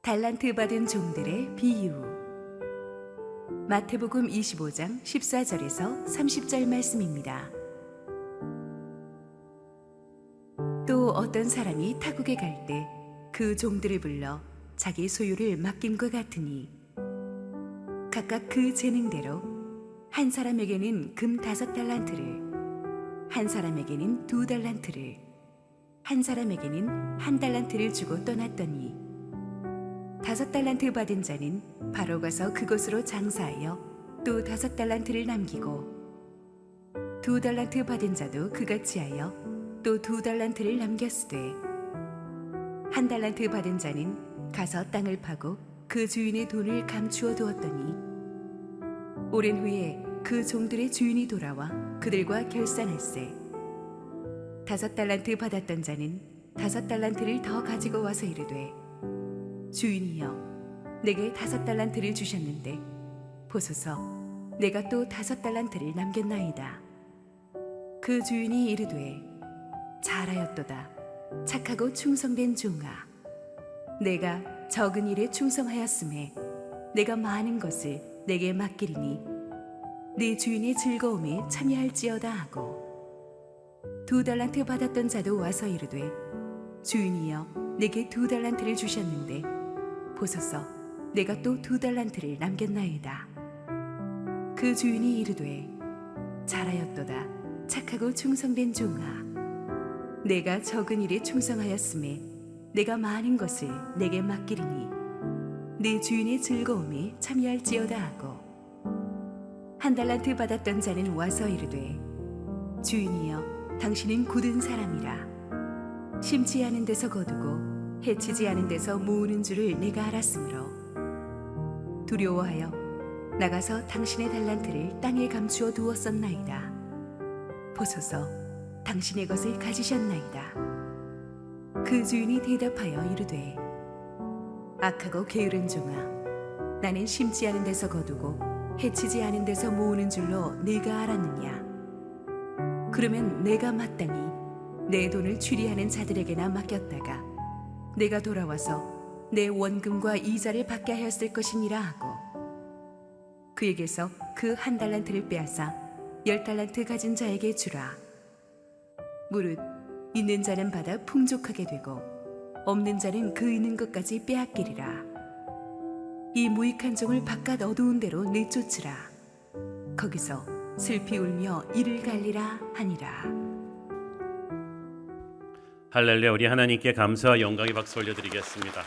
달란트 받은 종들의 비유. 마태복음 25장 14절에서 30절 말씀입니다. 또 어떤 사람이 타국에 갈 때 그 종들을 불러 자기 소유를 맡김과 같으니 각각 그 재능대로 한 사람에게는 금 5달란트를, 한 사람에게는 2달란트를, 한 사람에게는 1달란트를 주고 떠났더니 5달란트 받은 자는 바로 가서 그곳으로 장사하여 또 5달란트를 남기고 2달란트 받은 자도 그같이 하여 또 2달란트를 남겼으되 1달란트 받은 자는 가서 땅을 파고 그 주인의 돈을 감추어 두었더니 오랜 후에 그 종들의 주인이 돌아와 그들과 결산할세 5달란트 받았던 자는 5달란트를 더 가지고 와서 이르되 주인이여 내게 5달란트를 주셨는데 보소서 내가 또 5달란트를 남겼나이다. 그 주인이 이르되 잘하였도다 착하고 충성된 종아, 내가 적은 일에 충성하였음에 내가 많은 것을 내게 맡기리니 네 주인의 즐거움에 참여할지어다 하고 2달란트 받았던 자도 와서 이르되 주인이여 내게 2달란트를 주셨는데 보소서 내가 또 2달란트를 남겼나이다. 그 주인이 이르되 잘하였도다 착하고 충성된 종아, 내가 적은 일에 충성하였음에 내가 많은 것을 내게 맡기리니 네 주인의 즐거움에 참여할지어다 하고 1달란트 받았던 자는 와서 이르되 주인이여 당신은 굳은 사람이라 심지 않은 데서 거두고 해치지 않은 데서 모으는 줄을 내가 알았으므로 두려워하여 나가서 당신의 달란트를 땅에 감추어 두었었나이다. 보소서 당신의 것을 가지셨나이다. 그 주인이 대답하여 이르되 악하고 게으른 종아, 나는 심지 않은 데서 거두고 해치지 않은 데서 모으는 줄로 내가 알았느냐. 그러면 내가 마땅히 내 돈을 추리하는 자들에게나 맡겼다가 내가 돌아와서 내 원금과 이자를 받게 하였을 것이니라 하고 그에게서 그 1달란트를 빼앗아 10달란트 가진 자에게 주라. 무릇 있는 자는 받아 풍족하게 되고 없는 자는 그 있는 것까지 빼앗기리라. 이 무익한 종을 바깥 어두운 데로 내쫓으라. 거기서 슬피 울며 이를 갈리라 하니라. 할렐루야. 우리 하나님께 감사와 영광의 박수 올려드리겠습니다.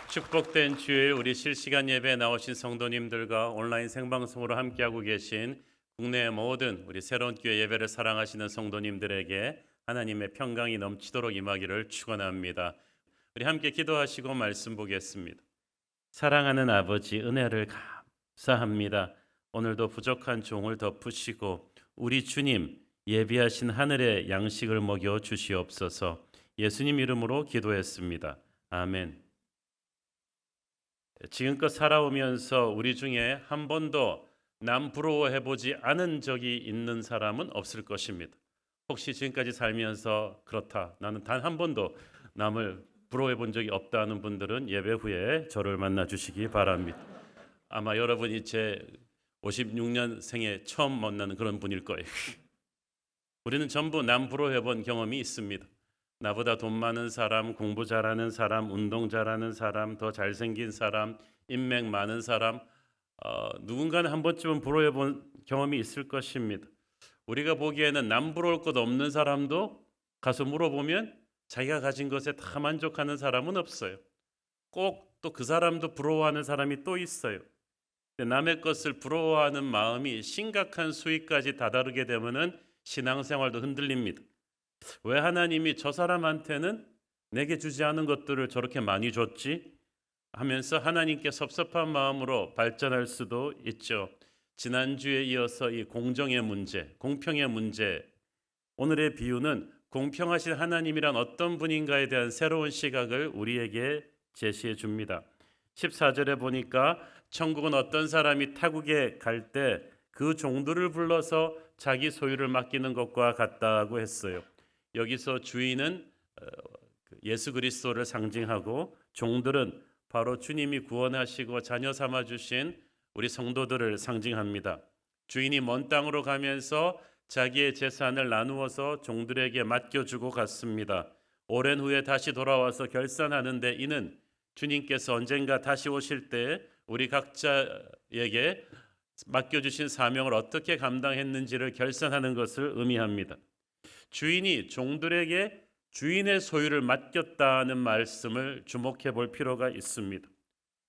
축복된 주일 우리 실시간 예배에 나오신 성도님들과 온라인 생방송으로 함께하고 계신 국내의 모든 우리 새로운 교회 예배를 사랑하시는 성도님들에게 하나님의 평강이 넘치도록 임하기를 축원합니다. 우리 함께 기도하시고 말씀 보겠습니다. 사랑하는 아버지, 은혜를 감사합니다. 오늘도 부족한 종을 덮으시고 우리 주님 예비하신 하늘의 양식을 먹여 주시옵소서. 예수님 이름으로 기도했습니다. 아멘. 지금껏 살아오면서 우리 중에 한 번도 남 부러워해보지 않은 적이 있는 사람은 없을 것입니다. 혹시 지금까지 살면서 그렇다, 나는 단 한 번도 남을 부러워해본 적이 없다는 분들은 예배 후에 저를 만나 주시기 바랍니다. 아마 여러분이 제 56년생에 처음 만나는 그런 분일 거예요. 우리는 전부 남 부러워해본 경험이 있습니다. 나보다 돈 많은 사람, 공부 잘하는 사람, 운동 잘하는 사람, 더 잘생긴 사람, 인맥 많은 사람, 누군가는 한 번쯤은 부러워해 본 경험이 있을 것입니다. 우리가 보기에는 남 부러울 것 없는 사람도 가서 물어보면 자기가 가진 것에 다 만족하는 사람은 없어요. 꼭 또 그 사람도 부러워하는 사람이 또 있어요. 남의 것을 부러워하는 마음이 심각한 수위까지 다다르게 되면은 신앙생활도 흔들립니다. 왜 하나님이 저 사람한테는 내게 주지 않은 것들을 저렇게 많이 줬지? 하면서 하나님께 섭섭한 마음으로 발전할 수도 있죠. 지난주에 이어서 이 공정의 문제, 공평의 문제, 오늘의 비유는 공평하신 하나님이란 어떤 분인가에 대한 새로운 시각을 우리에게 제시해 줍니다. 14절에 보니까 천국은 어떤 사람이 타국에 갈 때 그 종들을 불러서 자기 소유를 맡기는 것과 같다고 했어요. 여기서 주인은 예수 그리스도를 상징하고 종들은 바로 주님이 구원하시고 자녀 삼아 주신 우리 성도들을 상징합니다. 주인이 먼 땅으로 가면서 자기의 재산을 나누어서 종들에게 맡겨주고 갔습니다. 오랜 후에 다시 돌아와서 결산하는데 이는 주님께서 언젠가 다시 오실 때 우리 각자에게 맡겨주신 사명을 어떻게 감당했는지를 결산하는 것을 의미합니다. 주인이 종들에게 주인의 소유를 맡겼다는 말씀을 주목해 볼 필요가 있습니다.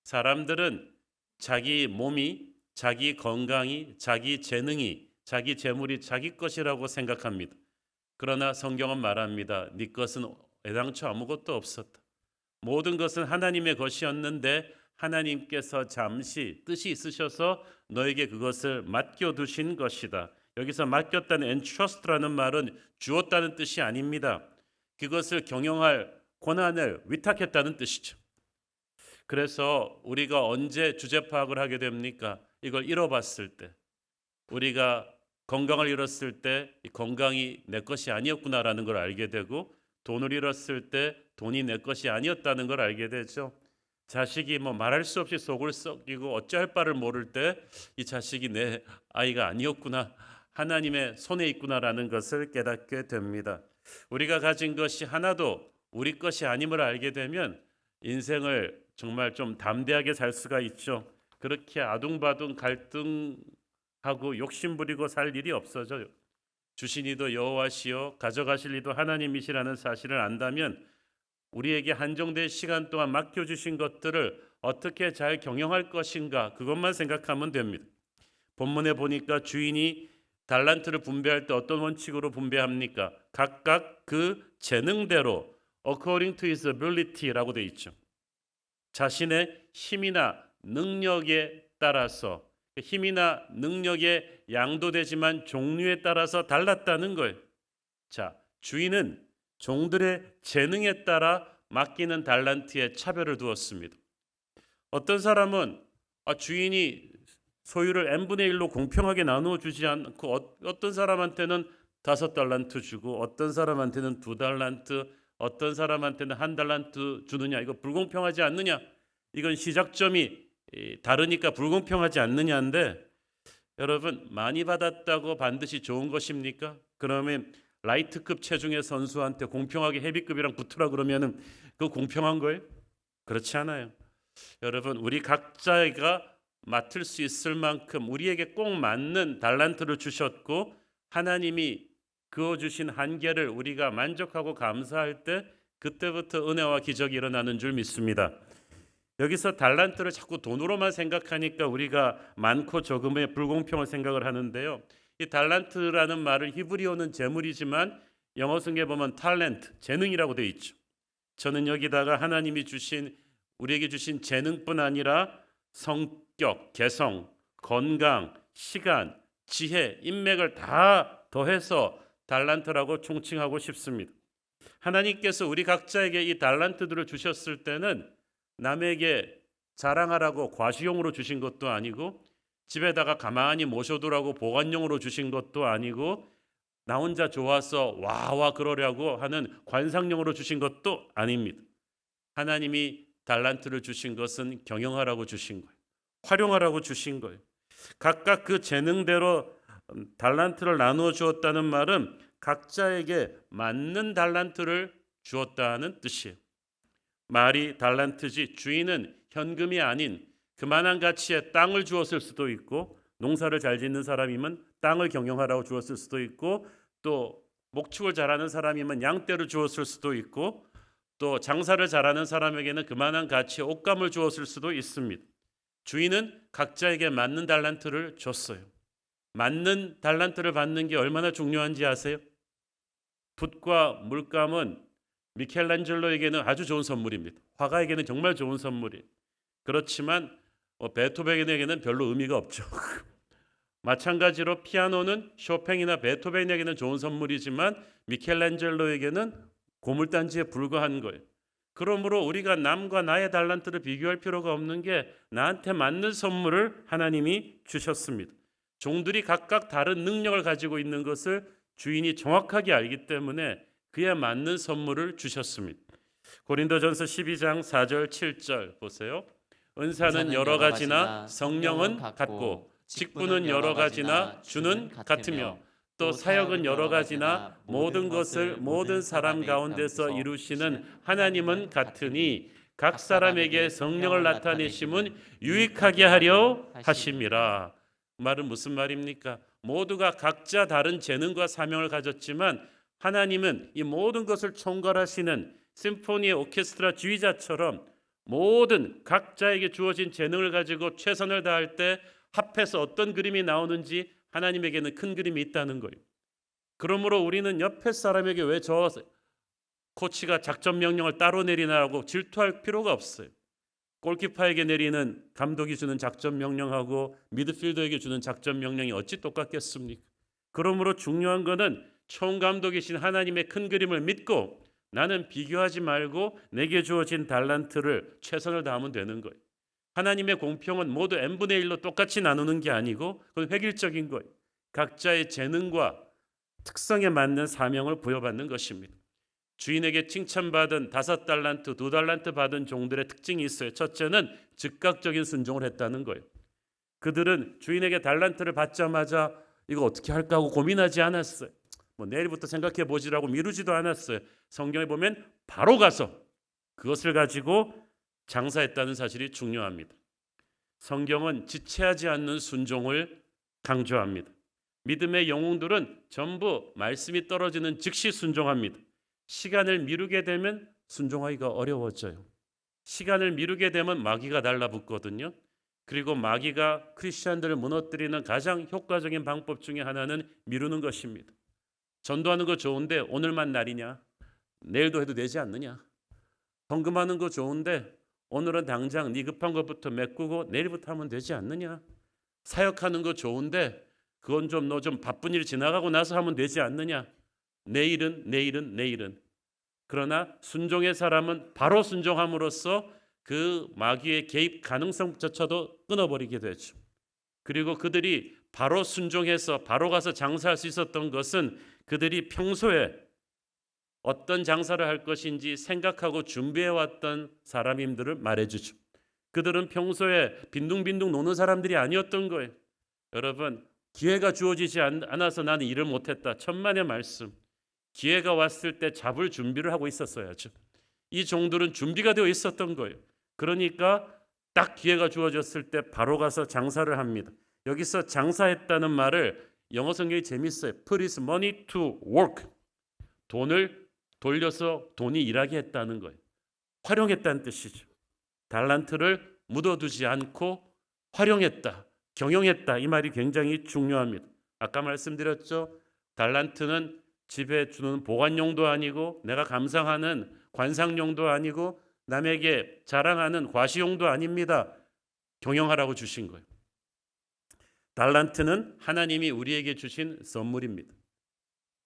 사람들은 자기 몸이, 자기 건강이, 자기 재능이, 자기 재물이 자기 것이라고 생각합니다. 그러나 성경은 말합니다. 네 것은 애당초 아무것도 없었다. 모든 것은 하나님의 것이었는데 하나님께서 잠시 뜻이 있으셔서 너에게 그것을 맡겨두신 것이다. 여기서 맡겼다는 entrust라는 말은 주었다는 뜻이 아닙니다. 그것을 경영할 권한을 위탁했다는 뜻이죠. 그래서 우리가 언제 주제 파악을 하게 됩니까? 이걸 잃어봤을 때, 우리가 건강을 잃었을 때 이 건강이 내 것이 아니었구나라는 걸 알게 되고, 돈을 잃었을 때 돈이 내 것이 아니었다는 걸 알게 되죠. 자식이 말할 수 없이 속을 썩이고 어찌할 바를 모를 때 이 자식이 내 아이가 아니었구나, 하나님의 손에 있구나라는 것을 깨닫게 됩니다. 우리가 가진 것이 하나도 우리 것이 아님을 알게 되면 인생을 정말 좀 담대하게 살 수가 있죠. 그렇게 아둥바둥 갈등하고 욕심부리고 살 일이 없어져요. 주신 이도 여호와시요 가져가실 이도 하나님이시라는 사실을 안다면 우리에게 한정된 시간 동안 맡겨주신 것들을 어떻게 잘 경영할 것인가, 그것만 생각하면 됩니다. 본문에 보니까 주인이 달란트를 분배할 때 어떤 원칙으로 분배합니까? 각각 그 재능대로 according to his ability라고 되어 있죠. 자신의 힘이나 능력에 따라서, 힘이나 능력에 양도되지만 종류에 따라서 달랐다는 거예요. 자, 주인은 종들의 재능에 따라 맡기는 달란트에 차별을 두었습니다. 어떤 사람은 주인이 소유를 n분의 1로 공평하게 나누어 주지 않고 어떤 사람한테는 5달란트 주고 어떤 사람한테는 2달란트, 어떤 사람한테는 1달란트 주느냐, 이거 불공평하지 않느냐? 이건 시작점이 다르니까 불공평하지 않느냐인데, 여러분, 많이 받았다고 반드시 좋은 것입니까? 그러면 라이트급 체중의 선수한테 공평하게 헤비급이랑 붙으라 그러면은 그거 공평한 거예요? 그렇지 않아요. 여러분, 우리 각자가 맡을 수 있을 만큼 우리에게 꼭 맞는 달란트를 주셨고, 하나님이 그어주신 한계를 우리가 만족하고 감사할 때 그때부터 은혜와 기적이 일어나는 줄 믿습니다. 여기서 달란트를 자꾸 돈으로만 생각하니까 우리가 많고 적음의 불공평을 생각을 하는데요. 이 달란트라는 말을 히브리어는 재물이지만 영어 성경에 보면 탤런트, 재능이라고 되어 있죠. 저는 여기다가 하나님이 우리에게 주신 재능뿐 아니라 성격, 개성, 건강, 시간, 지혜, 인맥을 다 더해서 달란트라고 총칭하고 싶습니다. 하나님께서 우리 각자에게 이 달란트들을 주셨을 때는 남에게 자랑하라고 과시용으로 주신 것도 아니고, 집에다가 가만히 모셔두라고 보관용으로 주신 것도 아니고, 나 혼자 좋아서 와와 그러려고 하는 관상용으로 주신 것도 아닙니다. 하나님이 달란트를 주신 것은 경영하라고 주신 거예요. 활용하라고 주신 거예요. 각각 그 재능대로 달란트를 나누어 주었다는 말은 각자에게 맞는 달란트를 주었다는 뜻이에요. 말이 달란트지 주인은 현금이 아닌 그만한 가치의 땅을 주었을 수도 있고, 농사를 잘 짓는 사람이면 땅을 경영하라고 주었을 수도 있고, 또 목축을 잘하는 사람이면 양떼를 주었을 수도 있고, 또 장사를 잘하는 사람에게는 그만한 가치의 옷감을 주었을 수도 있습니다. 주인은 각자에게 맞는 달란트를 줬어요. 맞는 달란트를 받는 게 얼마나 중요한지 아세요? 붓과 물감은 미켈란젤로에게는 아주 좋은 선물입니다. 화가에게는 정말 좋은 선물이에요. 그렇지만 베토벤에게는 별로 의미가 없죠. 마찬가지로 피아노는 쇼팽이나 베토벤에게는 좋은 선물이지만 미켈란젤로에게는 고물단지에 불과한 거예요. 그러므로 우리가 남과 나의 달란트를 비교할 필요가 없는 게 나한테 맞는 선물을 하나님이 주셨습니다. 종들이 각각 다른 능력을 가지고 있는 것을 주인이 정확하게 알기 때문에 그에 맞는 선물을 주셨습니다. 고린도전서 12장 4절 7절 보세요. 은사는 여러 가지나 성령은 같고 직분은 여러 가지나 주는 같으며 또 사역은 여러 가지나 모든 것을 모든 사람 가운데서 이루시는 하나님은 같으니 각 사람에게 성령을 나타내심은 유익하게 하려 하심이라. 말은 무슨 말입니까? 모두가 각자 다른 재능과 사명을 가졌지만 하나님은 이 모든 것을 총괄하시는 심포니의 오케스트라 지휘자처럼 모든 각자에게 주어진 재능을 가지고 최선을 다할 때 합해서 어떤 그림이 나오는지 하나님에게는 큰 그림이 있다는 거예요. 그러므로 우리는 옆에 사람에게 왜 저 코치가 작전 명령을 따로 내리나라고 질투할 필요가 없어요. 골키퍼에게 내리는 감독이 주는 작전 명령하고 미드필더에게 주는 작전 명령이 어찌 똑같겠습니까? 그러므로 중요한 것은 총감독이신 하나님의 큰 그림을 믿고 나는 비교하지 말고 내게 주어진 달란트를 최선을 다하면 되는 거예요. 하나님의 공평은 모두 n분의 1로 똑같이 나누는 게 아니고 그건 획일적인 거예요. 각자의 재능과 특성에 맞는 사명을 부여받는 것입니다. 주인에게 칭찬받은 5달란트, 2달란트 받은 종들의 특징이 있어요. 첫째는 즉각적인 순종을 했다는 거예요. 그들은 주인에게 달란트를 받자마자 이거 어떻게 할까 하고 고민하지 않았어요. 내일부터 생각해 보지라고 미루지도 않았어요. 성경에 보면 바로 가서 그것을 가지고 장사했다는 사실이 중요합니다. 성경은 지체하지 않는 순종을 강조합니다. 믿음의 영웅들은 전부 말씀이 떨어지는 즉시 순종합니다. 시간을 미루게 되면 순종하기가 어려워져요. 시간을 미루게 되면 마귀가 달라붙거든요. 그리고 마귀가 크리스천들을 무너뜨리는 가장 효과적인 방법 중에 하나는 미루는 것입니다. 전도하는 거 좋은데 오늘만 날이냐? 내일도 해도 되지 않느냐? 헌금하는 거 좋은데 오늘은 당장 네 급한 것부터 메꾸고 내일부터 하면 되지 않느냐? 사역하는 거 좋은데 그건 좀 너 좀 바쁜 일 지나가고 나서 하면 되지 않느냐? 내일은. 그러나 순종의 사람은 바로 순종함으로써 그 마귀의 개입 가능성조차도 끊어버리게 되죠. 그리고 그들이 바로 순종해서 바로 가서 장사할 수 있었던 것은 그들이 평소에 어떤 장사를 할 것인지 생각하고 준비해왔던 사람임들을 말해주죠. 그들은 평소에 빈둥빈둥 노는 사람들이 아니었던 거예요. 여러분, 기회가 주어지지 않아서 나는 일을 못했다. 천만의 말씀. 기회가 왔을 때 잡을 준비를 하고 있었어야죠. 이 종들은 준비가 되어 있었던 거예요. 그러니까 딱 기회가 주어졌을 때 바로 가서 장사를 합니다. 여기서 장사했다는 말을 영어 성경이 재밌어요. Put his money to work. 돈을 돌려서 돈이 일하게 했다는 거예요. 활용했다는 뜻이죠. 달란트를 묻어두지 않고 활용했다, 경영했다. 이 말이 굉장히 중요합니다. 아까 말씀드렸죠. 달란트는 집에 주는 보관용도 아니고 내가 감상하는 관상용도 아니고 남에게 자랑하는 과시용도 아닙니다. 경영하라고 주신 거예요. 달란트는 하나님이 우리에게 주신 선물입니다.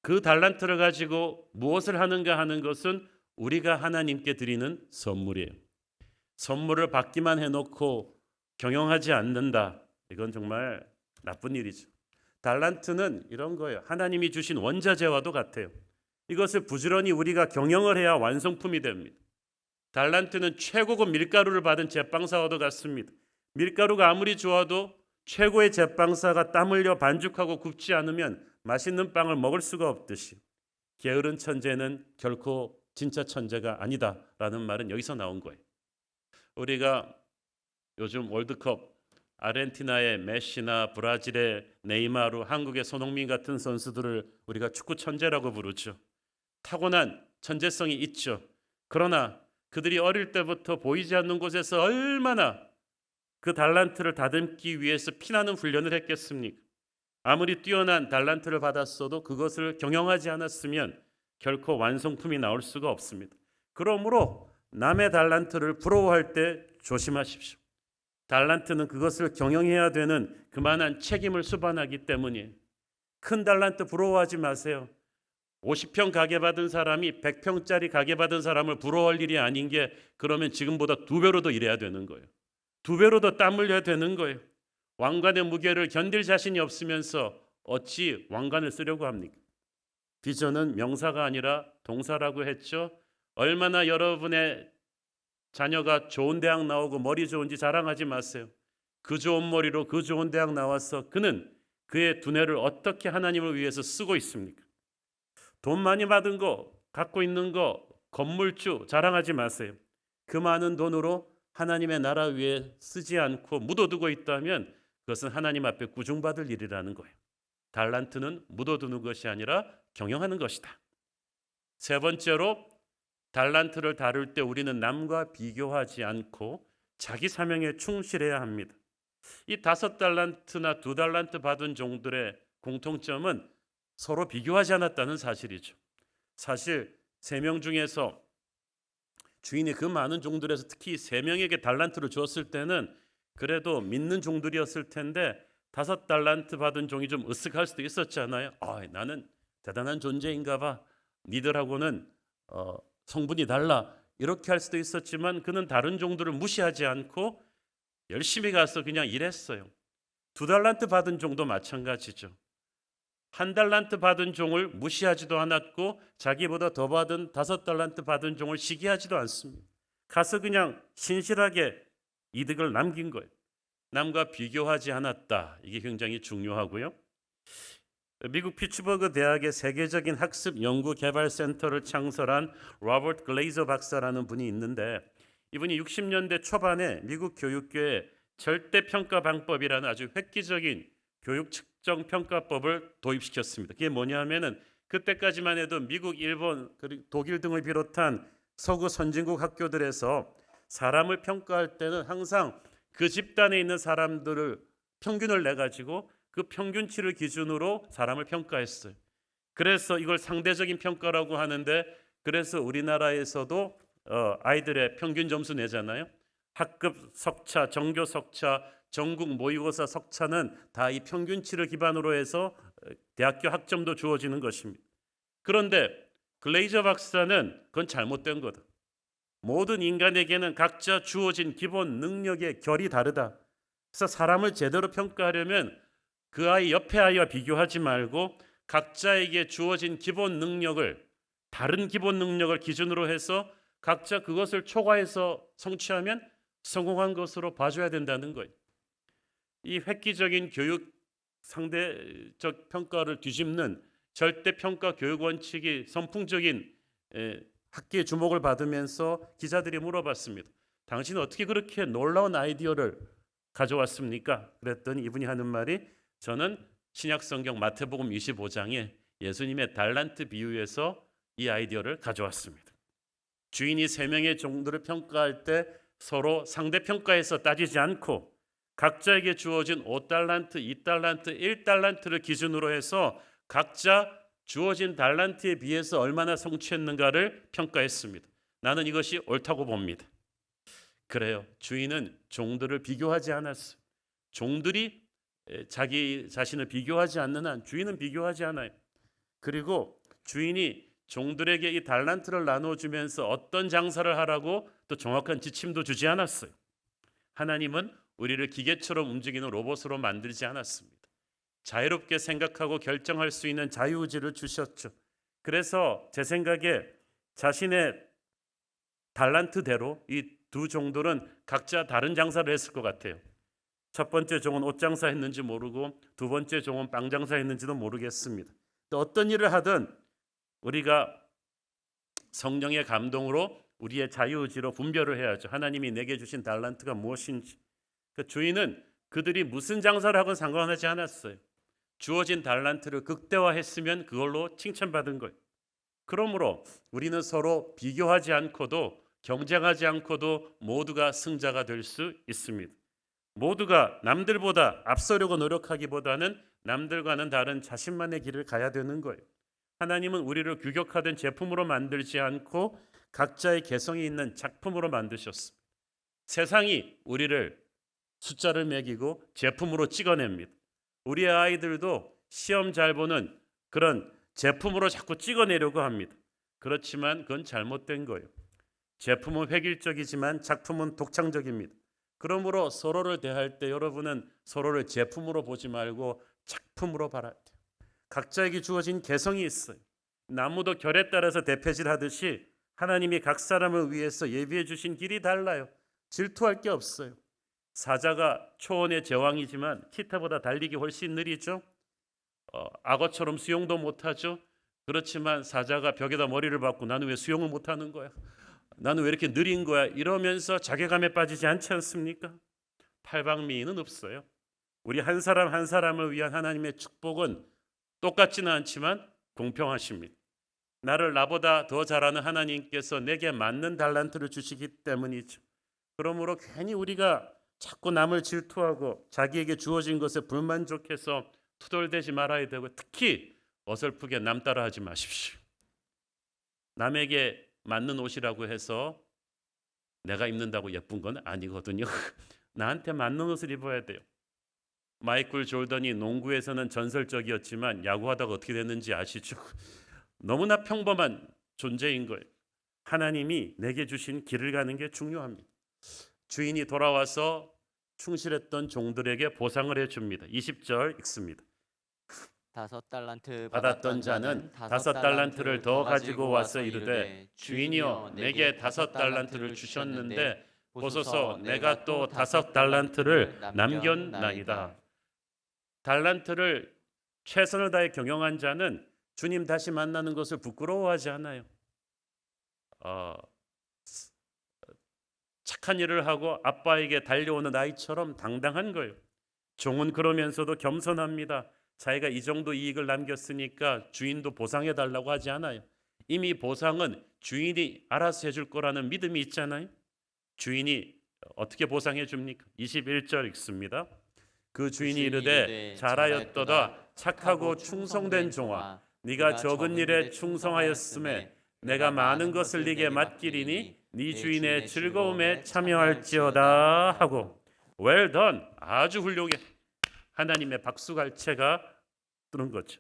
그 달란트를 가지고 무엇을 하는가 하는 것은 우리가 하나님께 드리는 선물이에요. 선물을 받기만 해놓고 경영하지 않는다. 이건 정말 나쁜 일이죠. 달란트는 이런 거예요. 하나님이 주신 원자재와도 같아요. 이것을 부지런히 우리가 경영을 해야 완성품이 됩니다. 달란트는 최고급 밀가루를 받은 제빵사와도 같습니다. 밀가루가 아무리 좋아도 최고의 제빵사가 땀 흘려 반죽하고 굽지 않으면 맛있는 빵을 먹을 수가 없듯이 게으른 천재는 결코 진짜 천재가 아니다라는 말은 여기서 나온 거예요. 우리가 요즘 월드컵 아르헨티나의 메시나 브라질의 네이마르, 한국의 손흥민 같은 선수들을 우리가 축구 천재라고 부르죠. 타고난 천재성이 있죠. 그러나 그들이 어릴 때부터 보이지 않는 곳에서 얼마나 그 달란트를 다듬기 위해서 피나는 훈련을 했겠습니까? 아무리 뛰어난 달란트를 받았어도 그것을 경영하지 않았으면 결코 완성품이 나올 수가 없습니다. 그러므로 남의 달란트를 부러워할 때 조심하십시오. 달란트는 그것을 경영해야 되는 그만한 책임을 수반하기 때문이에요. 큰 달란트 부러워하지 마세요. 50평 가게 받은 사람이 100평짜리 가게 받은 사람을 부러워할 일이 아닌 게 그러면 지금보다 2배로 더 일해야 되는 거예요. 2배로 더 땀 흘려야 되는 거예요. 왕관의 무게를 견딜 자신이 없으면서 어찌 왕관을 쓰려고 합니까? 비전은 명사가 아니라 동사라고 했죠. 얼마나 여러분의 자녀가 좋은 대학 나오고 머리 좋은지 자랑하지 마세요. 그 좋은 머리로 그 좋은 대학 나와서 그는 그의 두뇌를 어떻게 하나님을 위해서 쓰고 있습니까? 돈 많이 받은 거, 갖고 있는 거, 건물주 자랑하지 마세요. 그 많은 돈으로 하나님의 나라 위에 쓰지 않고 묻어두고 있다면 그것은 하나님 앞에 꾸중받을 일이라는 거예요. 달란트는 묻어두는 것이 아니라 경영하는 것이다. 세 번째로 달란트를 다룰 때 우리는 남과 비교하지 않고 자기 사명에 충실해야 합니다. 이 5달란트나 2달란트 받은 종들의 공통점은 서로 비교하지 않았다는 사실이죠. 사실 3명 중에서 주인이 그 많은 종들에서 특히 3명에게 달란트를 주었을 때는 그래도 믿는 종들이었을 텐데 5달란트 받은 종이 좀 으쓱할 수도 있었잖아요. 나는 대단한 존재인가 봐. 니들하고는 성분이 달라. 이렇게 할 수도 있었지만 그는 다른 종들을 무시하지 않고 열심히 가서 그냥 일했어요. 2달란트 받은 종도 마찬가지죠. 1달란트 받은 종을 무시하지도 않았고 자기보다 더 받은 5달란트 받은 종을 시기하지도 않습니다. 가서 그냥 신실하게 이득을 남긴 거예요. 남과 비교하지 않았다. 이게 굉장히 중요하고요. 미국 피츠버그 대학의 세계적인 학습 연구 개발 센터를 창설한 로버트 글레이저 박사라는 분이 있는데 이분이 60년대 초반에 미국 교육계에 절대평가 방법이라는 아주 획기적인 교육 측정 평가법을 도입시켰습니다. 그게 뭐냐면은 그때까지만 해도 미국, 일본, 그리고 독일 등을 비롯한 서구 선진국 학교들에서 사람을 평가할 때는 항상 그 집단에 있는 사람들을 평균을 내 가지고 그 평균치를 기준으로 사람을 평가했어요. 그래서 이걸 상대적인 평가라고 하는데 그래서 우리나라에서도 아이들의 평균 점수 내잖아요. 학급 석차, 정교 석차, 전국 모의고사 석차는 다 이 평균치를 기반으로 해서 대학교 학점도 주어지는 것입니다. 그런데 글레이저 박사는 그건 잘못된 거다. 모든 인간에게는 각자 주어진 기본 능력의 결이 다르다. 그래서 사람을 제대로 평가하려면 그 아이 옆에 아이와 비교하지 말고 각자에게 주어진 기본 능력을 다른 기본 능력을 기준으로 해서 각자 그것을 초과해서 성취하면 성공한 것으로 봐줘야 된다는 거예요. 이 획기적인 교육 상대적 평가를 뒤집는 절대평가 교육 원칙이 선풍적인 학계의 주목을 받으면서 기자들이 물어봤습니다. 당신은 어떻게 그렇게 놀라운 아이디어를 가져왔습니까? 그랬더니 이분이 하는 말이 저는 신약성경 마태복음 25장에 예수님의 달란트 비유에서 이 아이디어를 가져왔습니다. 주인이 3명의 종들을 평가할 때 서로 상대평가에서 따지지 않고 각자에게 주어진 5달란트, 2달란트, 1달란트를 기준으로 해서 각자 주어진 달란트에 비해서 얼마나 성취했는가를 평가했습니다. 나는 이것이 옳다고 봅니다. 그래요. 주인은 종들을 비교하지 않았어요. 종들이 자기 자신을 비교하지 않는 한 주인은 비교하지 않아요. 그리고 주인이 종들에게 이 달란트를 나눠주면서 어떤 장사를 하라고 또 정확한 지침도 주지 않았어요. 하나님은 우리를 기계처럼 움직이는 로봇으로 만들지 않았습니다. 자유롭게 생각하고 결정할 수 있는 자유의지를 주셨죠. 그래서 제 생각에 자신의 달란트대로 이 2종들은 각자 다른 장사를 했을 것 같아요. 첫 번째 종은 옷 장사했는지 모르고 2번째 종은 빵 장사했는지도 모르겠습니다. 또 어떤 일을 하든 우리가 성령의 감동으로 우리의 자유의지로 분별을 해야죠. 하나님이 내게 주신 달란트가 무엇인지. 그 주인은 그들이 무슨 장사를 하건 상관하지 않았어요. 주어진 달란트를 극대화했으면 그걸로 칭찬받은 거예요. 그러므로 우리는 서로 비교하지 않고도 경쟁하지 않고도 모두가 승자가 될 수 있습니다. 모두가 남들보다 앞서려고 노력하기보다는 남들과는 다른 자신만의 길을 가야 되는 거예요. 하나님은 우리를 규격화된 제품으로 만들지 않고 각자의 개성이 있는 작품으로 만드셨습니다. 세상이 우리를 숫자를 매기고 제품으로 찍어냅니다. 우리의 아이들도 시험 잘 보는 그런 제품으로 자꾸 찍어내려고 합니다. 그렇지만 그건 잘못된 거예요. 제품은 획일적이지만 작품은 독창적입니다. 그러므로 서로를 대할 때 여러분은 서로를 제품으로 보지 말고 작품으로 바라야 돼요. 각자에게 주어진 개성이 있어요. 나무도 결에 따라서 대패질하듯이 하나님이 각 사람을 위해서 예비해 주신 길이 달라요. 질투할 게 없어요. 사자가 초원의 제왕이지만 치타보다 달리기 훨씬 느리죠. 악어처럼 수영도 못하죠. 그렇지만 사자가 벽에다 머리를 박고 나는 왜 수영을 못하는 거야? 나는 왜 이렇게 느린 거야? 이러면서 자괴감에 빠지지 않지 않습니까? 팔방미인은 없어요. 우리 한 사람 한 사람을 위한 하나님의 축복은 똑같지는 않지만 공평하십니다. 나를 나보다 더 잘하는 하나님께서 내게 맞는 달란트를 주시기 때문이죠. 그러므로 괜히 우리가 자꾸 남을 질투하고 자기에게 주어진 것에 불만족해서 투덜대지 말아야 되고, 특히 어설프게 남 따라하지 마십시오. 남에게 맞는 옷이라고 해서 내가 입는다고 예쁜 건 아니거든요. 나한테 맞는 옷을 입어야 돼요. 마이클 조던이 농구에서는 전설적이었지만 야구하다가 어떻게 됐는지 아시죠? 너무나 평범한 존재인 거예요. 하나님이 내게 주신 길을 가는 게 중요합니다. 주인이 돌아와서 충실했던 종들에게 보상을 해줍니다. 20절 읽습니다. 5달란트 받았던 자는 5달란트를 더 가지고 와서 이르되 주인이여 내게 5달란트를 주셨는데 보소서 내가 또 5달란트를 남겼나이다. 달란트를 최선을 다해 경영한 자는 주님 다시 만나는 것을 부끄러워하지 않아요. 착한 일을 하고 아빠에게 달려오는 아이처럼 당당한 거예요. 종은 그러면서도 겸손합니다. 자기가 이 정도 이익을 남겼으니까 주인도 보상해 달라고 하지 않아요. 이미 보상은 주인이 알아서 해줄 거라는 믿음이 있잖아요. 주인이 어떻게 보상해 줍니까? 21절 읽습니다. 그 주인이 이르되 잘하였도다 착하고 충성된 종아, 네가 적은 일에 충성하였음에 내가 많은 것을 네게 맡기리니 네 주인의 즐거움에 참여할지어다 하고, well done, 아주 훌륭해. 하나님의 박수갈채가 뜨는 거죠.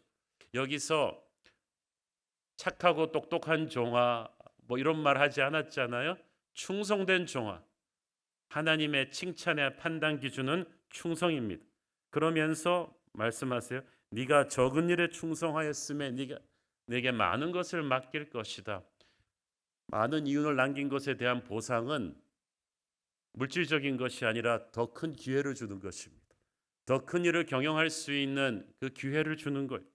여기서 착하고 똑똑한 종아 뭐 이런 말 하지 않았잖아요. 충성된 종아, 하나님의 칭찬의 판단 기준은 충성입니다. 그러면서 말씀하세요. 네가 적은 일에 충성하였음에 네가 내게 많은 것을 맡길 것이다. 많은 이윤을 남긴 것에 대한 보상은 물질적인 것이 아니라 더 큰 기회를 주는 것입니다. 더 큰 일을 경영할 수 있는 그 기회를 주는 거예요.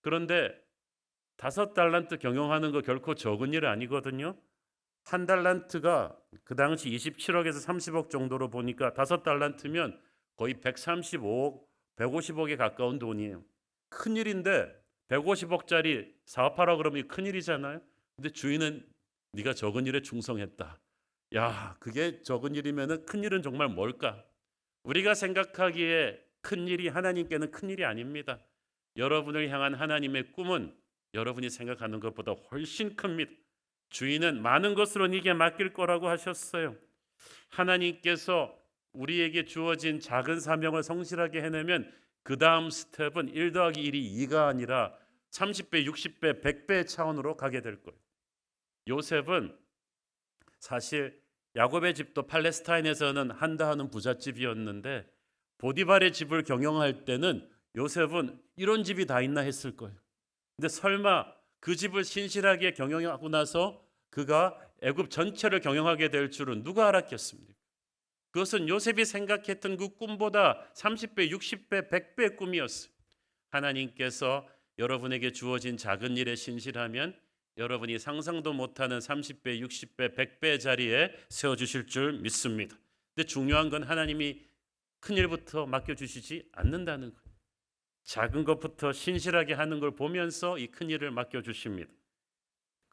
그런데 5달란트 경영하는 거 결코 적은 일 아니거든요. 한 달란트가 그 당시 27억에서 30억 정도로 보니까 5달란트면 거의 135억, 150억에 가까운 돈이에요. 큰일인데 150억짜리 사업하라 그러면 큰일이잖아요. 근데 주인은 네가 적은 일에 충성했다. 야, 그게 적은 일이면 큰일은 정말 뭘까? 우리가 생각하기에 큰일이 하나님께는 큰일이 아닙니다. 여러분을 향한 하나님의 꿈은 여러분이 생각하는 것보다 훨씬 큽니다. 주인은 많은 것으로 네게 맡길 거라고 하셨어요. 하나님께서 우리에게 주어진 작은 사명을 성실하게 해내면 그 다음 스텝은 1 더하기 1이 2가 아니라 30배, 60배, 100배 차원으로 가게 될 거예요. 요셉은 사실 야곱의 집도 팔레스타인에서는 한다 하는 부잣집이었는데 보디발의 집을 경영할 때는 요셉은 이런 집이 다 있나 했을 거예요. 근데 설마 그 집을 신실하게 경영하고 나서 그가 애굽 전체를 경영하게 될 줄은 누가 알았겠습니까? 그것은 요셉이 생각했던 그 꿈보다 30배, 60배, 100배의 꿈이었어요. 하나님께서 여러분에게 주어진 작은 일에 신실하면 여러분이 상상도 못하는 30배, 60배, 100배 자리에 세워주실 줄 믿습니다. 근데 중요한 건 하나님이 큰 일부터 맡겨주시지 않는다는 거예요. 작은 것부터 신실하게 하는 걸 보면서 이 큰 일을 맡겨주십니다.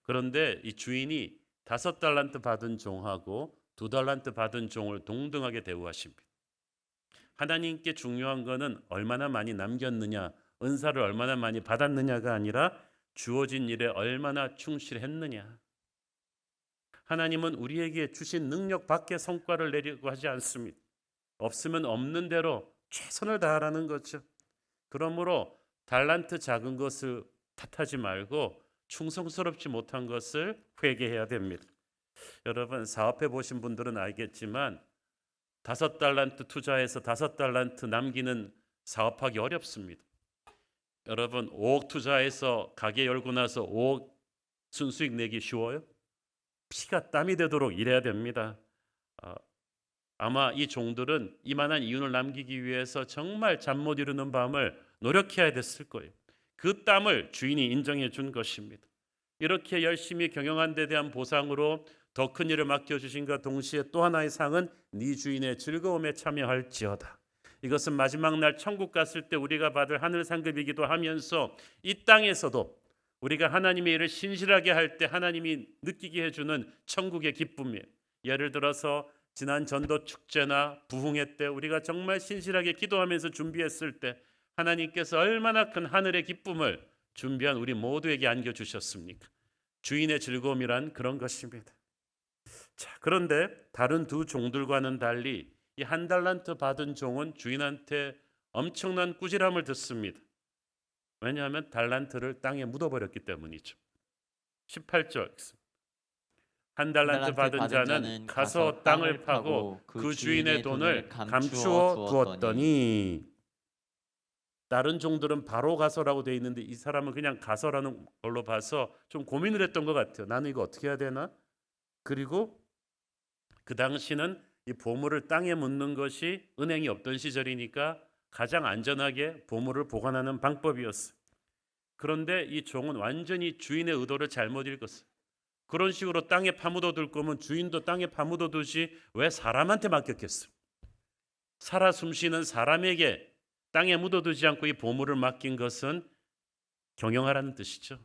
그런데 이 주인이 5달란트 받은 종하고 2달란트 받은 종을 동등하게 대우하십니다. 하나님께 중요한 거는 얼마나 많이 남겼느냐, 은사를 얼마나 많이 받았느냐가 아니라 주어진 일에 얼마나 충실했느냐. 하나님은 우리에게 주신 능력 밖의 성과를 내려고 하지 않습니다. 없으면 없는 대로 최선을 다하라는 거죠. 그러므로 달란트 작은 것을 탓하지 말고 충성스럽지 못한 것을 회개해야 됩니다. 여러분 사업해 보신 분들은 알겠지만 5달란트 투자해서 5달란트 남기는 사업하기 어렵습니다. 여러분 5억 투자해서 가게 열고 나서 5억 순수익 내기 쉬워요? 피가 땀이 되도록 일해야 됩니다. 아마 이 종들은 이만한 이윤을 남기기 위해서 정말 잠 못 이루는 밤을 노력해야 됐을 거예요. 그 땀을 주인이 인정해 준 것입니다. 이렇게 열심히 경영한 데 대한 보상으로 더 큰 일을 맡겨주신과 동시에 또 하나의 상은 네 주인의 즐거움에 참여할지어다. 이것은 마지막 날 천국 갔을 때 우리가 받을 하늘 상급이기도 하면서 이 땅에서도 우리가 하나님의 일을 신실하게 할 때 하나님이 느끼게 해주는 천국의 기쁨이에요. 예를 들어서 지난 전도 축제나 부흥회 때 우리가 정말 신실하게 기도하면서 준비했을 때 하나님께서 얼마나 큰 하늘의 기쁨을 준비한 우리 모두에게 안겨주셨습니까? 주인의 즐거움이란 그런 것입니다. 자, 그런데 다른 두 종들과는 달리 이 한 달란트 받은 종은 주인한테 엄청난 꾸지람을 듣습니다. 왜냐하면 달란트를 땅에 묻어버렸기 때문이죠. 18절 한 달란트 받은 자는 가서 땅을 파고 그 주인의 돈을 감추어 두었더니 다른 종들은 바로 가서라고 되어 있는데 이 사람은 그냥 가서라는 걸로 봐서 좀 고민을 했던 것 같아요. 나는 이거 어떻게 해야 되나? 그리고 그 당시는 이 보물을 땅에 묻는 것이 은행이 없던 시절이니까 가장 안전하게 보물을 보관하는 방법이었어요. 그런데 이 종은 완전히 주인의 의도를 잘못 읽었어요. 그런 식으로 땅에 파묻어둘 거면 주인도 땅에 파묻어두지 왜 사람한테 맡겼겠어요? 살아 숨쉬는 사람에게 땅에 묻어두지 않고 이 보물을 맡긴 것은 경영하라는 뜻이죠.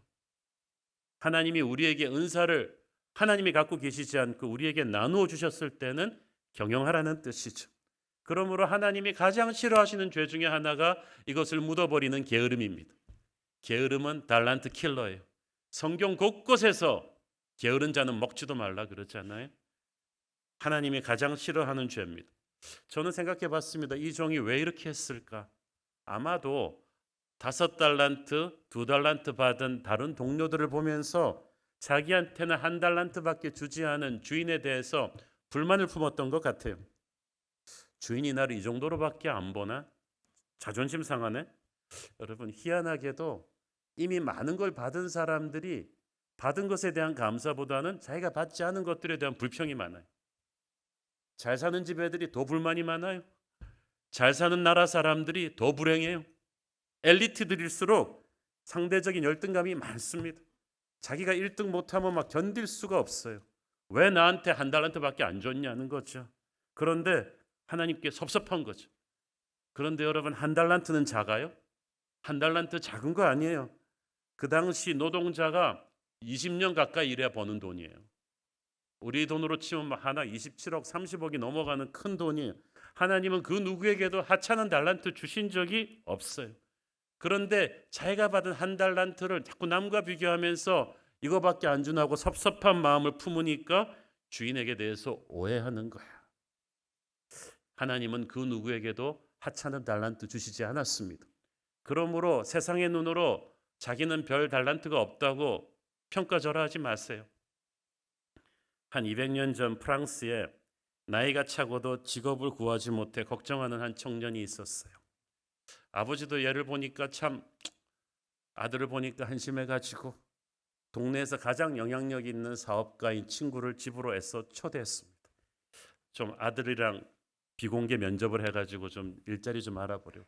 하나님이 우리에게 은사를 하나님이 갖고 계시지 않고 우리에게 나누어 주셨을 때는 경영하라는 뜻이죠. 그러므로 하나님이 가장 싫어하시는 죄 중에 하나가 이것을 묻어버리는 게으름입니다. 게으름은 달란트 킬러예요. 성경 곳곳에서 게으른 자는 먹지도 말라 그러잖아요. 하나님이 가장 싫어하는 죄입니다. 저는 생각해 봤습니다. 이 종이 왜 이렇게 했을까? 아마도 5달란트, 2달란트 받은 다른 동료들을 보면서 자기한테는 1달란트밖에 주지 않은 주인에 대해서 불만을 품었던 것 같아요. 주인이 나를 이 정도로밖에 안 보나? 자존심 상하네? 여러분, 희한하게도 이미 많은 걸 받은 사람들이 받은 것에 대한 감사보다는 자기가 받지 않은 것들에 대한 불평이 많아요. 잘 사는 집 애들이 더 불만이 많아요. 잘 사는 나라 사람들이 더 불행해요. 엘리트들일수록 상대적인 열등감이 많습니다. 자기가 1등 못하면 막 견딜 수가 없어요. 왜 나한테 1달란트밖에 안 줬냐는 거죠. 그런데 하나님께 섭섭한 거죠. 그런데 여러분, 1달란트는 작아요? 1달란트 작은 거 아니에요. 그 당시 노동자가 20년 가까이 일해야 버는 돈이에요. 우리 돈으로 치면 하나 27억, 30억이 넘어가는 큰 돈이에요. 하나님은 그 누구에게도 하찮은 달란트 주신 적이 없어요. 그런데 자기가 받은 1달란트를 자꾸 남과 비교하면서 이거밖에 안 주나고 섭섭한 마음을 품으니까 주인에게 대해서 오해하는 거야. 하나님은 그 누구에게도 하찮은 달란트 주시지 않았습니다. 그러므로 세상의 눈으로 자기는 별 달란트가 없다고 평가절하하지 마세요. 한 200년 전 프랑스에 나이가 차고도 직업을 구하지 못해 걱정하는 한 청년이 있었어요. 아버지도 얘를 보니까 참 아들을 보니까 한심해가지고 동네에서 가장 영향력 있는 사업가인 친구를 집으로 애써 초대했습니다. 좀 아들이랑 비공개 면접을 해가지고 좀 일자리 좀 알아보려고.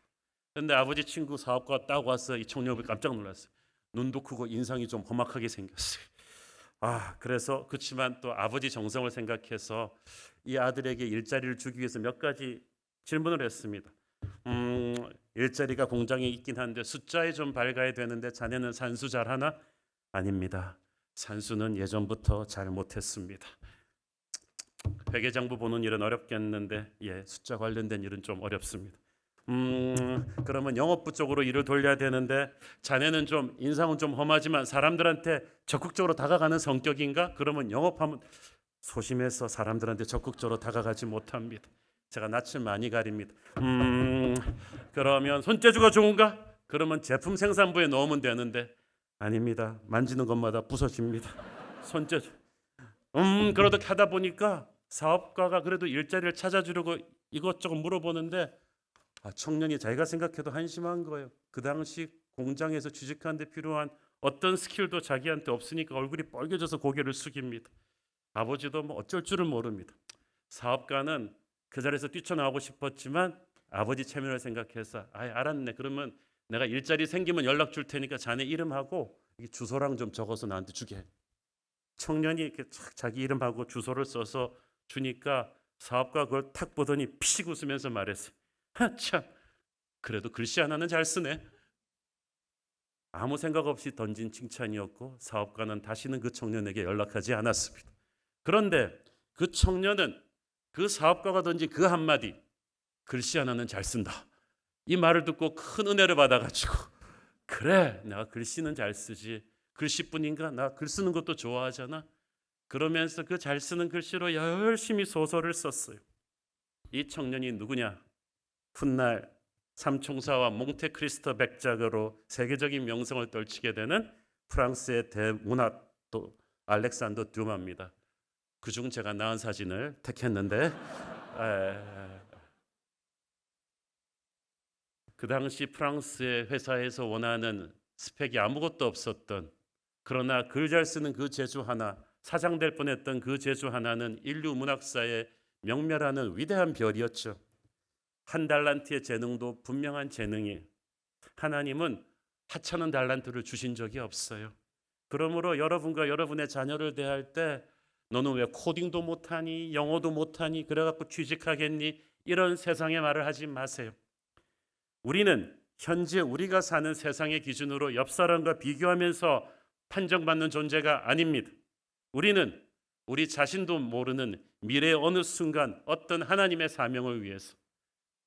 근데 아버지 친구 사업가 딱 와서 이 청년이 깜짝 놀랐어요. 눈도 크고 인상이 좀 험악하게 생겼어요. 그래서 그렇지만 또 아버지 정성을 생각해서 이 아들에게 일자리를 주기 위해서 몇 가지 질문을 했습니다. 일자리가 공장에 있긴 한데 숫자에 좀 밝아야 되는데 자네는 산수 잘하나? 아닙니다. 산수는 예전부터 잘 못했습니다. 회계장부 보는 일은 어렵겠는데 숫자 관련된 일은 좀 어렵습니다. 그러면 영업부 쪽으로 일을 돌려야 되는데 자네는 좀 인상은 좀 험하지만 사람들한테 적극적으로 다가가는 성격인가? 그러면 영업하면 소심해서 사람들한테 적극적으로 다가가지 못합니다. 제가 낯을 많이 가립니다. 그러면 손재주가 좋은가? 그러면 제품 생산부에 넣으면 되는데 아닙니다. 만지는 것마다 부서집니다. 손재주. 그러다 하다 보니까 사업가가 그래도 일자리를 찾아주려고 이것저것 물어보는데 청년이 자기가 생각해도 한심한 거예요. 그 당시 공장에서 취직하는 데 필요한 어떤 스킬도 자기한테 없으니까 얼굴이 빨개져서 고개를 숙입니다. 아버지도 뭐 어쩔 줄을 모릅니다. 사업가는 그 자리에서 뛰쳐나오고 싶었지만 아버지 체면을 생각해서 알았네. 그러면 내가 일자리 생기면 연락 줄 테니까 자네 이름하고 주소랑 좀 적어서 나한테 주게. 청년이 이렇게 자기 이름하고 주소를 써서 주니까 사업가 그걸 탁 보더니 피식 웃으면서 말했어요. 참, 그래도 글씨 하나는 잘 쓰네. 아무 생각 없이 던진 칭찬이었고 사업가는 다시는 그 청년에게 연락하지 않았습니다. 그런데 그 청년은 그 사업가가 던진 그 한마디, 글씨 하나는 잘 쓴다, 이 말을 듣고 큰 은혜를 받아가지고, 그래, 내가 글씨는 잘 쓰지. 글씨뿐인가? 나 글 쓰는 것도 좋아하잖아. 그러면서 그 잘 쓰는 글씨로 열심히 소설을 썼어요. 이 청년이 누구냐? 훗날 삼총사와 몽테크리스토 백작으로 세계적인 명성을 떨치게 되는 프랑스의 대문학도 알렉산더 듀마입니다. 그중 제가 나은 사진을 택했는데 그 당시 프랑스의 회사에서 원하는 스펙이 아무것도 없었던, 그러나 글 잘 쓰는 그 재주 하나, 사장될 뻔했던 그 재주 하나는 인류 문학사의 명멸하는 위대한 별이었죠. 한 달란트의 재능도 분명한 재능이, 하나님은 하찮은 달란트를 주신 적이 없어요. 그러므로 여러분과 여러분의 자녀를 대할 때 너는 왜 코딩도 못하니, 영어도 못하니, 그래갖고 취직하겠니, 이런 세상의 말을 하지 마세요. 우리는 현재 우리가 사는 세상의 기준으로 옆 사람과 비교하면서 판정받는 존재가 아닙니다. 우리는 우리 자신도 모르는 미래의 어느 순간 어떤 하나님의 사명을 위해서,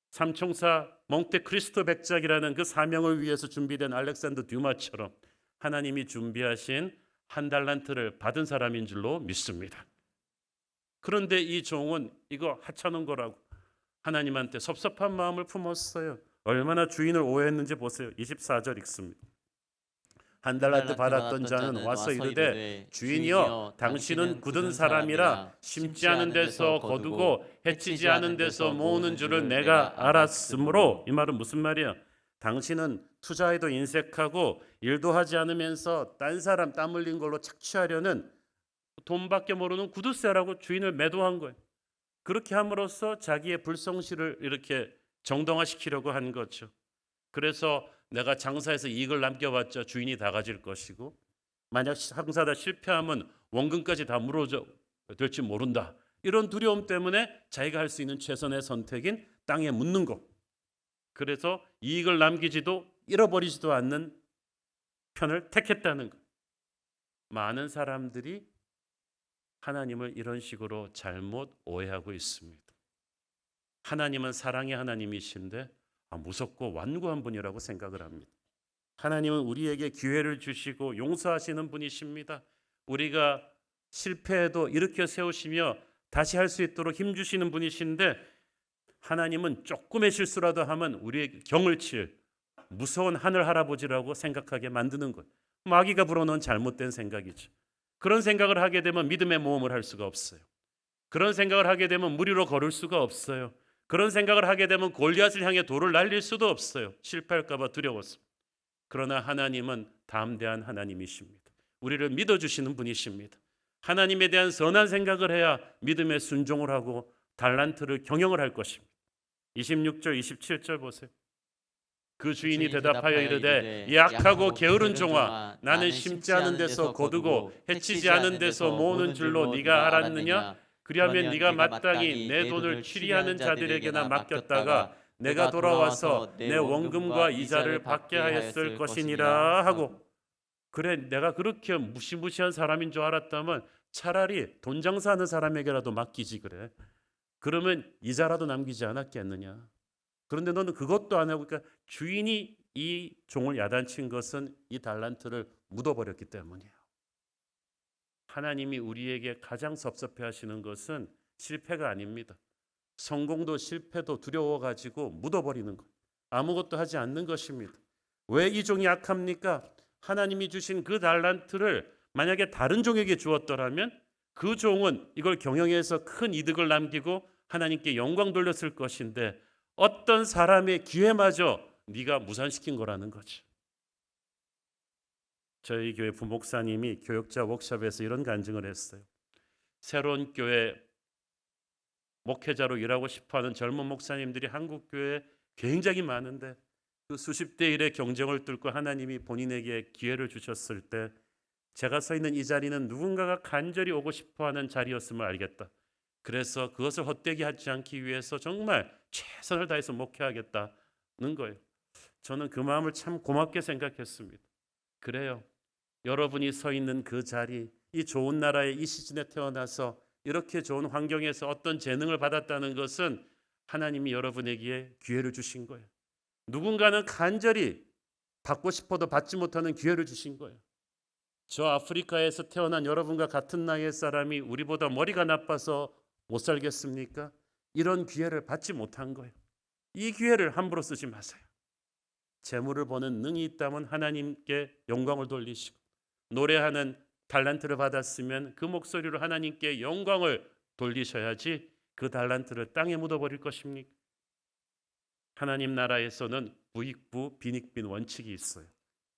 삼총사 몽테크리스토 백작이라는 그 사명을 위해서 준비된 알렉산더 듀마처럼 하나님이 준비하신 한 달란트를 받은 사람인 줄로 믿습니다. 그런데 이 종은 이거 하찮은 거라고 하나님한테 섭섭한 마음을 품었어요. 얼마나 주인을 오해했는지 보세요. 24절 읽습니다. 한 달란트 받았던 자는 와서 이르되 주인이여, 당신은 굳은 사람이라 심지 않은 데서 거두고 해치지 않은 데서 모으는 줄을 내가 알았으므로. 이 말은 무슨 말이야? 당신은 투자에도 인색하고 일도 하지 않으면서 딴 사람 땀 흘린 걸로 착취하려는 돈밖에 모르는 구두쇠라고 주인을 매도한 거예요. 그렇게 함으로써 자기의 불성실을 이렇게 정당화시키려고 한 거죠. 그래서 내가 장사해서 이익을 남겨봤자 주인이 다 가질 것이고, 만약 장사다 실패하면 원금까지 다 물어져 될지 모른다, 이런 두려움 때문에 자기가 할 수 있는 최선의 선택인 땅에 묻는 것, 그래서 이익을 남기지도 잃어버리지도 않는 편을 택했다는 것. 많은 사람들이 하나님을 이런 식으로 잘못 오해하고 있습니다. 하나님은 사랑의 하나님이신데 무섭고 완고한 분이라고 생각을 합니다. 하나님은 우리에게 기회를 주시고 용서하시는 분이십니다. 우리가 실패해도 일으켜 세우시며 다시 할 수 있도록 힘 주시는 분이신데, 하나님은 조금의 실수라도 하면 우리에게 경을 칠 무서운 하늘 할아버지라고 생각하게 만드는 것. 마귀가 불어넣은 잘못된 생각이죠. 그런 생각을 하게 되면 믿음의 모험을 할 수가 없어요. 그런 생각을 하게 되면 물 위로 걸을 수가 없어요. 그런 생각을 하게 되면 골리앗을 향해 돌을 날릴 수도 없어요. 실패할까 봐 두려워서. 그러나 하나님은 담대한 하나님이십니다. 우리를 믿어주시는 분이십니다. 하나님에 대한 선한 생각을 해야 믿음의 순종을 하고 달란트를 경영을 할 것입니다. 26절 27절 보세요. 그 주인이 대답하여 이르되 약하고 게으른 종아, 나는 심지 않은 데서 거두고 해치지 않은 데서 모으는 줄로 네가 알았느냐? 그리하면 네가 마땅히 내 돈을 취리하는 자들에게나 맡겼다가 내가 돌아와서 내 원금과 이자를 받게 하였을 것이니라 하고. 그래, 내가 그렇게 무시무시한 사람인 줄 알았다면 차라리 돈 장사하는 사람에게라도 맡기지 그래. 그러면 이자라도 남기지 않았겠느냐. 그런데 너는 그것도 안 하고, 그러니까 주인이 이 종을 야단친 것은 이 달란트를 묻어버렸기 때문이에요. 하나님이 우리에게 가장 섭섭해하시는 것은 실패가 아닙니다. 성공도 실패도 두려워가지고 묻어버리는 것, 아무것도 하지 않는 것입니다. 왜 이 종이 악합니까? 하나님이 주신 그 달란트를 만약에 다른 종에게 주었더라면 그 종은 이걸 경영해서 큰 이득을 남기고 하나님께 영광 돌렸을 것인데, 어떤 사람의 기회마저 네가 무산시킨 거라는 거죠. 저희 교회 부목사님이 교역자 워크숍에서 이런 간증을 했어요. 새로운 교회 목회자로 일하고 싶어하는 젊은 목사님들이 한국 교회에 굉장히 많은데 그 수십 대 1의 경쟁을 뚫고 하나님이 본인에게 기회를 주셨을 때 제가 서 있는 이 자리는 누군가가 간절히 오고 싶어하는 자리였음을 알겠다. 그래서 그것을 헛되게 하지 않기 위해서 정말 최선을 다해서 목회하겠다는 거예요. 저는 그 마음을 참 고맙게 생각했습니다. 그래요. 여러분이 서 있는 그 자리, 이 좋은 나라에 이 시즌에 태어나서 이렇게 좋은 환경에서 어떤 재능을 받았다는 것은 하나님이 여러분에게 기회를 주신 거예요. 누군가는 간절히 받고 싶어도 받지 못하는 기회를 주신 거예요. 저 아프리카에서 태어난 여러분과 같은 나이의 사람이 우리보다 머리가 나빠서 못 살겠습니까? 이런 기회를 받지 못한 거예요. 이 기회를 함부로 쓰지 마세요. 재물을 버는 능이 있다면 하나님께 영광을 돌리시고, 노래하는 달란트를 받았으면 그 목소리로 하나님께 영광을 돌리셔야지 그 달란트를 땅에 묻어버릴 것입니까? 하나님 나라에서는 부익부 빈익빈 원칙이 있어요.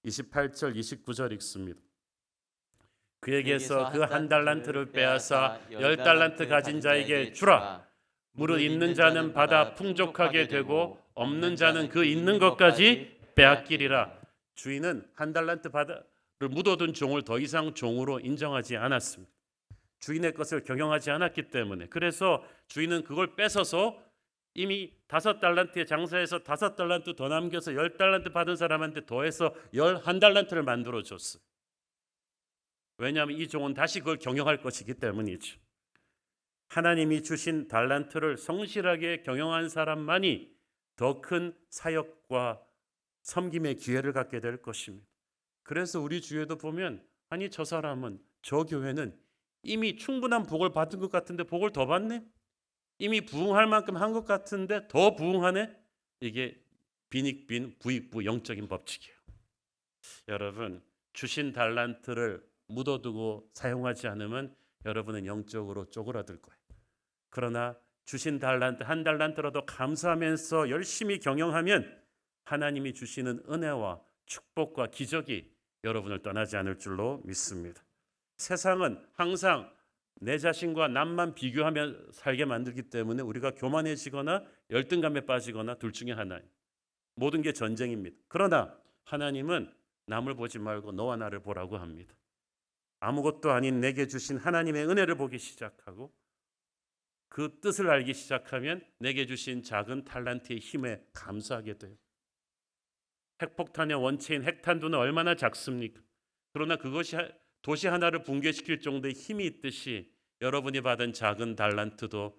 28절 29절 읽습니다. 그에게서 그 한 달란트를 빼앗아 10달란트 가진 자에게 주라. 무릇 있는 자는 받아 풍족하게 되고 없는 자는 그 있는 것까지 빼앗기리라. 주인은 한 달란트 받아를 묻어둔 종을 더 이상 종으로 인정하지 않았습니다. 주인의 것을 경영하지 않았기 때문에. 그래서 주인은 그걸 뺏어서 이미 5달란트에 장사해서 5달란트 더 남겨서 10달란트 받은 사람한테 더해서 11달란트를 만들어줬어요. 왜냐하면 이 종은 다시 그걸 경영할 것이기 때문이죠. 하나님이 주신 달란트를 성실하게 경영한 사람만이 더 큰 사역과 섬김의 기회를 갖게 될 것입니다. 그래서 우리 주위에도 보면 아니 저 사람은 저 교회는 이미 충분한 복을 받은 것 같은데 복을 더 받네? 이미 부흥할 만큼 한 것 같은데 더 부흥하네? 이게 빈익빈 부익부 영적인 법칙이에요. 여러분, 주신 달란트를 묻어두고 사용하지 않으면 여러분은 영적으로 쪼그라들 거예요. 그러나 주신 달란트 한 달란트라도 감사하면서 열심히 경영하면 하나님이 주시는 은혜와 축복과 기적이 여러분을 떠나지 않을 줄로 믿습니다. 세상은 항상 내 자신과 남만 비교하며 살게 만들기 때문에 우리가 교만해지거나 열등감에 빠지거나 둘 중에 하나예요. 모든 게 전쟁입니다. 그러나 하나님은 남을 보지 말고 너와 나를 보라고 합니다. 아무것도 아닌 내게 주신 하나님의 은혜를 보기 시작하고 그 뜻을 알기 시작하면 내게 주신 작은 달란트의 힘에 감사하게 돼요. 핵폭탄의 원체인 핵탄두는 얼마나 작습니까? 그러나 그것이 도시 하나를 붕괴시킬 정도의 힘이 있듯이 여러분이 받은 작은 달란트도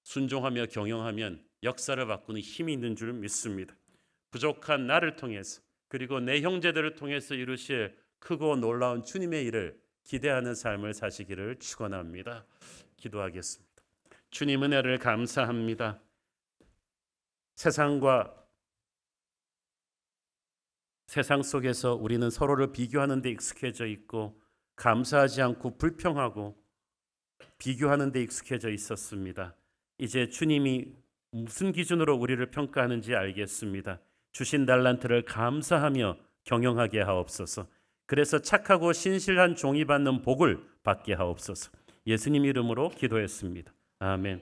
순종하며 경영하면 역사를 바꾸는 힘이 있는 줄 믿습니다. 부족한 나를 통해서 그리고 내 형제들을 통해서 이루실 크고 놀라운 주님의 일을 기대하는 삶을 사시기를 축원합니다. 기도하겠습니다. 주님 은혜를 감사합니다. 세상 속에서 우리는 서로를 비교하는 데 익숙해져 있고 감사하지 않고 불평하고 비교하는 데 익숙해져 있었습니다. 이제 주님이 무슨 기준으로 우리를 평가하는지 알겠습니다. 주신 달란트를 감사하며 경영하게 하옵소서. 그래서 착하고 신실한 종이 받는 복을 받게 하옵소서. 예수님 이름으로 기도했습니다. 아멘.